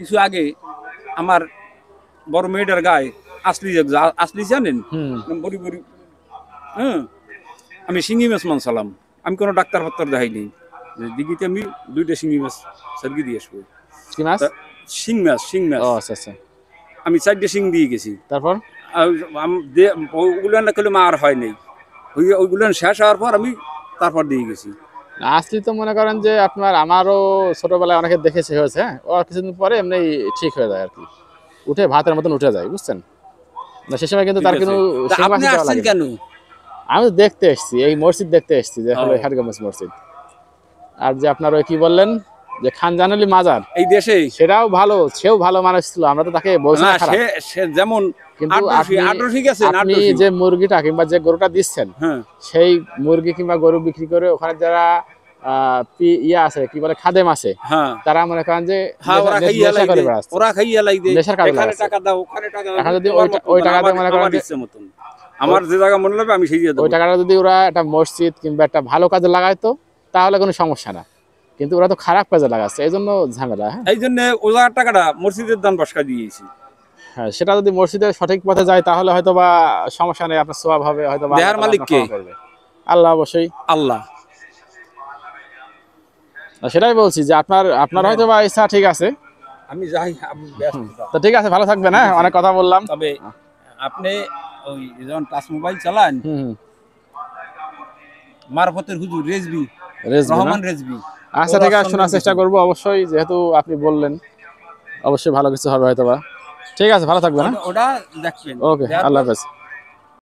কিছু আগে আমার বড় মেয়েটার গায়ে আসলি জানেন বড়ি বড়ি, হ্যাঁ আমি শিঙি মাছ মানসালাম, আমি কোনো ডাক্তার ফাক্তার দেখাইনি, দিঘিতে আমি 2টা শিঙি মাছ সার্গি দিয়ে আসবো। কি মাছ? শিং মাছ, শিং মাছ। ও আচ্ছা আচ্ছা। আমি 4টে শিং দিয়ে গেছি। তারপর ওগুলো না করলে আর হয় নাই, ওইগুলো শেষ হওয়ার পর আমি তারপর দিয়ে গেছি। আসলি তো মনে করেন যে আপনার, আমারও ছোটবেলায় অনেকে দেখেছে হয়েছে, হ্যাঁ ও কিছুদিন পরে এমনি ঠিক হয়ে যায় আর কি, উঠে ভাতের মতন উঠে যায়, বুঝছেন না? সে সময় কিন্তু তার কোনো আপনি আসছেন কেন? আমি দেখতে এসেছি, এই মসজিদ দেখতে এসেছি, যে হলো হাটগঞ্জ মসজিদ। আর যে আপনার ওই কি বললেন যে খান জানালি মাজার, এই দেশে সেটাও ভালো, সেও ভালো মানুষ ছিল, আমরা তো তাকে বলছি না খারাপ। সে যেমন কিন্তু ঠিক আছে, আপনি যে মুরগিটা কিংবা যে গরুটা দিচ্ছেন, সেই মুরগি কিংবা গরু বিক্রি করে ওখানে যারা ইয়া আছে, কি বলে খাদেম আছে, তারা মনে করেন যে নেশা করে বেড়াচ্ছে, ওরা খাইয়া লাই দেয়, নেশার কাজে এখানে টাকা দাও, ওখানে টাকা দাও। এখন যদি ওই টাকাটা মনে করেন ইচ্ছে মতন আমার যে জায়গা মনে হবে আমি সেই দিয়ে দেব। ওই টাকাটা যদি ওরা একটা মসজিদ কিংবা একটা ভালো কাজে লাগাইতো তাহলে কোনো সমস্যা না, কিন্তু ওরা তো খারাপ কাজে লাগাচ্ছে, এই জন্য ঝামেলা। এই জন্য ওই টাকাটা মসজিদের দান বসকা দিয়েছি। হ্যাঁ, সেটা যদি মসজিদের সঠিক পথে যায় তাহলে হয়তো বা সমস্যা নেই, আপনার সওয়াব হবে, হয়তো বা দেহার মালিক কে? আল্লাহ, অবশ্যই আল্লাহ। সেটাই বলছি যে আপনার হয়তো বা ইচ্ছা ঠিক আছে, আমি যাই, আমি ব্যস্ত। তো ঠিক আছে, ভালো থাকবেন, হ্যাঁ অনেক কথা বললাম। তবে আপনি ওই যখন টাচ মোবাইল চালান, মারফতের হুজুর রেজবি রহমান রেজবি, আচ্ছা ঠিক আছে, শোনার চেষ্টা করবো অবশ্যই, যেহেতু আপনি বললেন অবশ্যই ভালো কিছু হবে হয়তো বা। ঠিক আছে, ভালো থাকবেন, ওটা দেখবেন। ওকে, আল্লাহ হাফেজ।